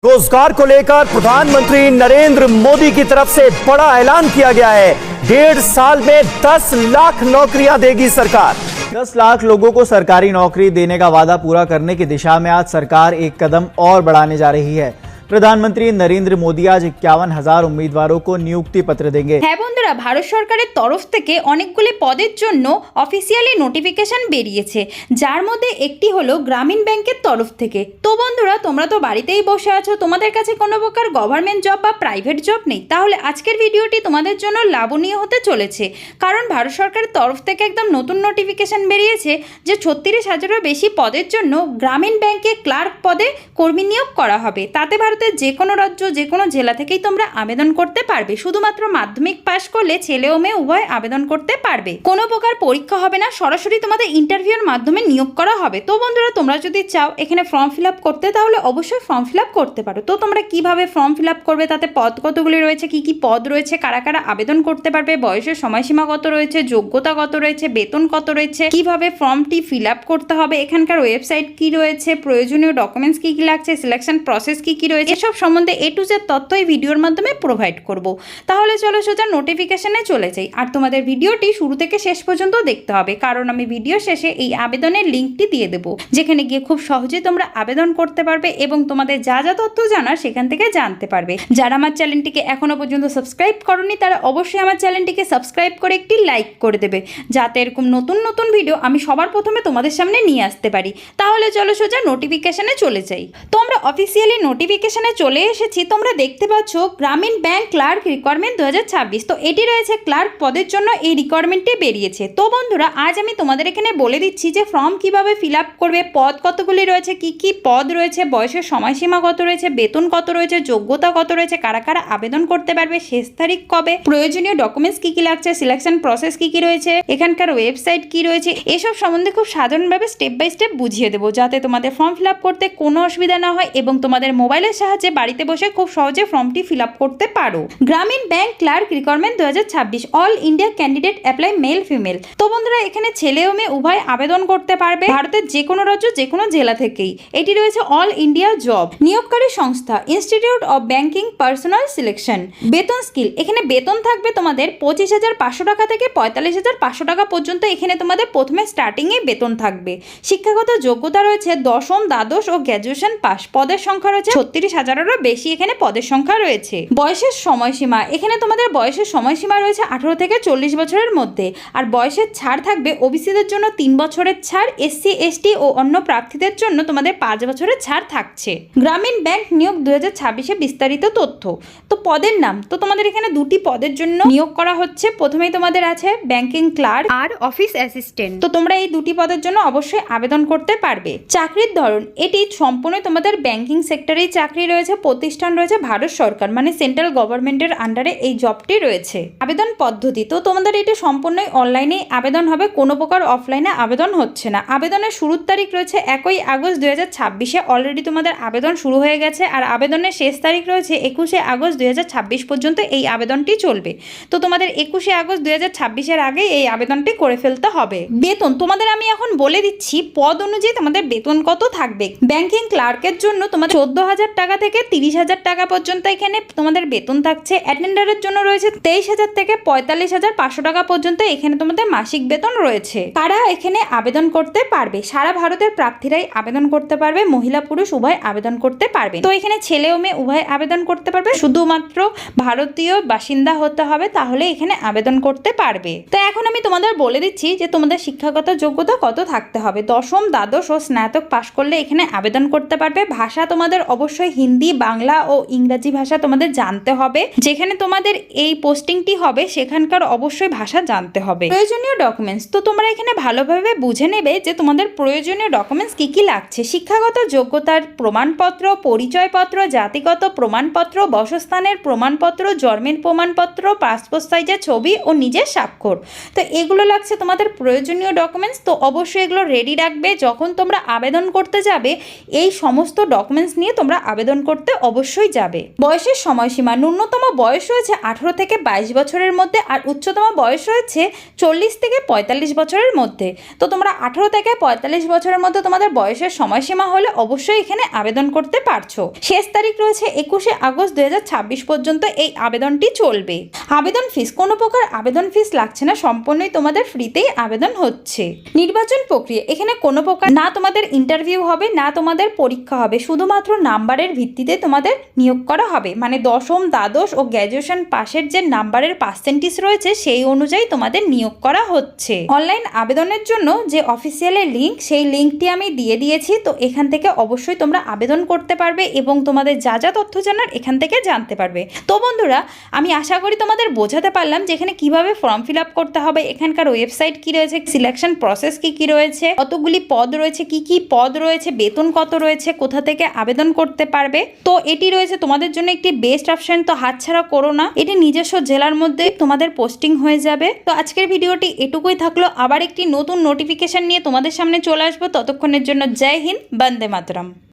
रोजगार को लेकर प्रधानमंत्री नरेंद्र मोदी की तरफ से बड़ा ऐलान किया गया है। 1.5 साल में 10 लाख नौकरियां देगी सरकार। 10 लाख लोगों को सरकारी नौकरी देने का वादा पूरा करने की दिशा में आज सरकार एक कदम और बढ़ाने जा रही है। प्रधानमंत्री नरेंद्र मोदी आज 51,000 उम्मीदवारों को नियुक्ति पत्र देंगे। হ্যাঁ বন্ধুরা, ভারত সরকারের তরফ থেকে অনেকগুলি পদের জন্য অফিসিয়ালি নোটিফিকেশন বেরিয়েছে, যার মধ্যে একটি হলো গ্রামীণ ব্যাংকের তরফ থেকে। তো বন্ধুরা, তোমরা তো বাড়িতেই বসে আছো, তোমাদের কাছে কোনো প্রকার গভর্নমেন্ট জব বা প্রাইভেট জব নেই, তাহলে আজকের ভিডিওটি তোমাদের জন্য লাভনীয় হতে চলেছে। কারণ ভারত সরকারের তরফ থেকে একদম নতুন নোটিফিকেশন বেরিয়েছে যে 36,000-এরও বেশি পদের জন্য গ্রামীণ ব্যাংকে ক্লার্ক পদে কর্মী নিয়োগ করা হবে। তাতে ভারতের যে কোনো রাজ্য, যে কোনো জেলা থেকেই তোমরা আবেদন করতে পারবে। শুধুমাত্র মাধ্যমিক পাশ করলে ছেলে ও মেয়ে উভয় আবেদন করতে পারবে। কোনো প্রকার পরীক্ষা হবে না, সরাসরি তোমাদের ইন্টারভিউর মাধ্যমে নিয়োগ করা হবে। তো বন্ধুরা, তোমরা যদি চাও এখানে ফর্ম ফিল আপ করতে, তাহলে অবশ্যই ফর্ম ফিল আপ করতে পারো। তো তোমরা কিভাবে ফর্ম ফিল আপ করবে, তাতে পদ কতগুলি রয়েছে, কি কি পদ রয়েছে, কারা কারা আবেদন করতে পারবে, বয়সের সময়সীমা কত রয়েছে, যোগ্যতা কত রয়েছে, বেতন কত রয়েছে, কিভাবে ফর্মটি ফিল আপ করতে হবে, এখানকার ওয়েবসাইট কি রয়েছে, প্রয়োজনীয় ডকুমেন্টস কি কি লাগছে, সিলেকশন প্রসেস কি কি রয়েছে, এসব সম্বন্ধে A to Z তথ্য এই ভিডিওর মাধ্যমে প্রোভাইড করব। তাহলে চলো সোজা নোটিফিকেশনে চলে যাই। আর তোমাদের ভিডিওটি শুরু থেকে শেষ পর্যন্ত দেখতে হবে, কারণ আমি ভিডিও শেষে এই আবেদনের লিঙ্কটি দিয়ে দেবো, যেখানে গিয়ে খুব সহজে তোমরা আবেদন করতে পারবে এবং তোমাদের যা যা তথ্য জানার সেখান থেকে জানতে পারবে। যারা আমার চ্যানেলটিকে এখনো পর্যন্ত সাবস্ক্রাইব করনি, তারা অবশ্যই আমার চ্যানেলটিকে সাবস্ক্রাইব করে একটি লাইক করে দেবে, যাতে এরকম নতুন নতুন ভিডিও আমি সবার প্রথমে তোমাদের সামনে নিয়ে আসতে পারি। তাহলে চলো সোজা নোটিফিকেশনে চলে যাই। তোমরা অফিসিয়ালি নোটিফিকেশনে চলে এসেছি। তোমরা দেখতে পাচ্ছ গ্রামীণ ব্যাংক ক্লার্ক রিকোয়ারমেন্ট 2026। তো এটি রয়েছে ক্লার্ক পদের জন্য এই রিকোয়ারমেন্টটি বেরিয়েছে। তো বন্ধুরা, আজ আমি তোমাদের এখানে বলে দিচ্ছি যে ফর্ম কিভাবে ফিল আপ করবে, পদ কতগুলি রয়েছে, কি কি পদ রয়েছে, বয়সের সময়সীমা কত রয়েছে, বেতন কত রয়েছে, যোগ্যতা কত রয়েছে, কারা কারা আবেদন করতে পারবে, শেষ তারিখ কবে, প্রয়োজনীয় ডকুমেন্টস কি কি লাগছে, সিলেকশন প্রসেস কি কি রয়েছে, এখানকার ওয়েবসাইট কি রয়েছে, এসব সম্বন্ধে খুব সাধারণভাবে স্টেপ বাই স্টেপ বুঝিয়ে দেবো, যাতে তোমাদের ফর্ম ফিল আপ করতে কোনো অসুবিধা না হয় এবং তোমাদের মোবাইলের সাহায্যে বাড়িতে বসে খুব সহজে ফর্মটি ফিল আপ করতে পারো। Grameen bank clerk requirement 2026, all India candidate apply male female. তো বন্ধুরা, এখানে ছেলে ও মেয়ে উভয় আবেদন করতে পারবে ভারতের যে কোনো রাজ্য, যে কোনো জেলা থেকেই। এটি রয়েছে অল ইন্ডিয়া জব। নিয়োগকারী সংস্থা institute of banking personnel selection. বেতন স্কিল, এখানে বেতন থাকবে তোমাদের 25,500 টাকা থেকে 45,500 টাকা পর্যন্ত। এখানে তোমাদের প্রথমে স্টার্টিংয়ে বেতন থাকবে। শিক্ষাগত যোগ্যতা রয়েছে দশম, দ্বাদশ ও গ্র্যাজুয়েশন পাস। পদের সংখ্যা রয়েছে 36,000-এরও বেশি এখানে পদের সংখ্যা রয়েছে। বয়সের সময়সীমা, এখানে তোমাদের বয়সের সময়সীমা রয়েছে 18 থেকে 40 বছরের মধ্যে। আর বয়সের ছাড় থাকবে ওবিসিদের জন্য 3 বছরের ছাড়, SC ST ও অন্য প্রার্থীদের জন্য তোমাদের 5 বছরের ছাড় থাকছে। গ্রামীণ ব্যাংক নিয়োগ 2026-এ বিস্তারিত তথ্য। তো পদের নাম, তো তোমাদের এখানে দুটি পদের জন্য নিয়োগ করা হচ্ছে। প্রথমেই তোমাদের আছে ব্যাংকিং ক্লার্ক আর অফিস অ্যাসিস্ট্যান্ট। তো তোমরা এই দুটি পদের জন্য অবশ্যই আবেদন করতে পারবে। চাকরির ধরন, এটি সম্পূর্ণ তোমাদের ব্যাংকিং সেক্টরেই চাকরি রয়েছে। প্রতিষ্ঠান রয়েছে ভারত সরকার মানে সেন্ট্রাল গভর্নমেন্টের আন্ডারে এই জবটি রয়েছে। আবেদন পদ্ধতি, তো তোমাদের এটি সম্পূর্ণই অনলাইনেই আবেদন হবে, কোনো প্রকার অফলাইনে আবেদন হচ্ছে না। আবেদনের শুরুর তারিখ রয়েছে 1 আগস্ট 2026-এ। অলরেডি তোমাদের আবেদন শুরু হয়ে গেছে। আর আবেদনের শেষ তারিখ রয়েছে 21 আগস্ট 2026 পর্যন্ত এই আবেদনটি চলবে। তো তোমাদের 21 আগস্ট 2026-এর আগে এই আবেদনটি করে ফেলতে হবে। বেতন, তোমাদের আমি এখন বলে দিচ্ছি পদ অনুযায়ী তোমাদের বেতন কত থাকবে। ব্যাংকিং ক্লার্কের জন্য তোমার 14,000 টাকা থেকে 30,000 টাকা পর্যন্ত এখানে তোমাদের বেতন থাকছে। অ্যাটেন্ডারের জন্য রয়েছে 23,000 থেকে 45,500 টাকা পর্যন্ত এখানে তোমাদের মাসিক বেতন রয়েছে। কারা এখানে আবেদন করতে পারবে? সারা ভারতের প্রার্থীরাই আবেদন করতে পারবে, মহিলা পুরুষ উভয় আবেদন করতে পারবে। তো এখানে ছেলে ও মেয়ে উভয় আবেদন করতে পারবে, শুধুমাত্র ভারতীয় বাসিন্দা হতে হবে, তাহলে এখানে আবেদন করতে পারবে। তো এখন আমি তোমাদের বলে দিচ্ছি যে তোমাদের শিক্ষাগত যোগ্যতা কত থাকতে হবে। দশম, দ্বাদশ ও স্নাতক পাশ করলে এখানে আবেদন করতে পারবে। ভাষা তোমাদের অবশ্যই হিন্দি, বাংলা ও ইংরাজি ভাষা তোমাদের জানতে হবে। যেখানে তোমাদের এই পোস্টিংটি হবে সেখানকার অবশ্যই ভাষা জানতে হবে। প্রয়োজনীয় ডকুমেন্টস, তো তোমরা এখানে ভালোভাবে বুঝে নেবে যে তোমাদের প্রয়োজনীয় ডকুমেন্টস কি কি লাগছে। শিক্ষাগত যোগ্যতার প্রমাণপত্র, পরিচয়পত্র, জাতিগত প্রমাণপত্র, বাসস্থানের প্রমাণপত্র, জন্মের প্রমাণপত্র, পাসপোর্ট সাইজের ছবি ও নিজের স্বাক্ষর। তো এগুলো লাগছে তোমাদের প্রয়োজনীয় ডকুমেন্টস। তো অবশ্যই এগুলো রেডি রাখবে। যখন তোমরা আবেদন করতে যাবে এই সমস্ত ডকুমেন্টস নিয়ে তোমরা আবেদন আবেদন করতে অবশ্যই যাবে। বয়সের সময়সীমা ন্যূনতম বয়স রয়েছে 18 থেকে 22 বছরের মধ্যে আর উচ্চতম বয়স রয়েছে 40 থেকে 45 বছরের মধ্যে। তো তোমরা 18 থেকে 45 বছরের মধ্যে তোমাদের বয়সের সময়সীমা হলে অবশ্যই এখানে আবেদন করতে পারছো। শেষ তারিখ রয়েছে 21শে আগস্ট 2026 পর্যন্ত এই আবেদনটি চলবে। আবেদন ফিস, কোনো প্রকার আবেদন ফিস লাগছে না, সম্পূর্ণই তোমাদের ফ্রিতেই আবেদন হচ্ছে। নির্বাচন প্রক্রিয়া, এখানে কোনো প্রকার না তোমাদের ইন্টারভিউ হবে না তোমাদের পরীক্ষা হবে, শুধুমাত্র নাম্বারের ভিত্তিতে তোমাদের নিয়োগ করা হবে। মানে দশম, দ্বাদশ ও গ্র্যাজুয়েশন পাশের যে নাম্বারের পার্সেন্টেজ রয়েছে সেই অনুযায়ী তোমাদের নিয়োগ করা হচ্ছে। অনলাইন আবেদনের জন্য যে অফিসিয়ালের লিঙ্ক, সেই লিঙ্কটি আমি দিয়ে দিয়েছি। তো এখান থেকে অবশ্যই তোমরা আবেদন করতে পারবে এবং তোমাদের যা যা তথ্য জানার এখান থেকে জানতে পারবে। তো বন্ধুরা, আমি আশা করি তোমাদের বোঝাতে পারলাম যে এখানে কিভাবে ফর্ম ফিল আপ করতে হবে, এখানকার ওয়েবসাইট কি রয়েছে, সিলেকশন প্রসেস কি রয়েছে, কতগুলি পদ রয়েছে, কি পদ রয়েছে, বেতন কত রয়েছে, কোথা থেকে আবেদন করতে পারবে। তো এটি রয়েছে তোমাদের জন্য একটি বেস্ট অপশন, তো হাতছাড়া করো না। এটি নিজস্ব জেলার মধ্যে তোমাদের পোস্টিং হয়ে যাবে। তো আজকের ভিডিওটি এটুকুই থাকলো, আবার একটি নতুন নোটিফিকেশন নিয়ে তোমাদের সামনে চলে আসবো। ততক্ষণের জন্য জয় হিন্দ, বন্দে মাতরম।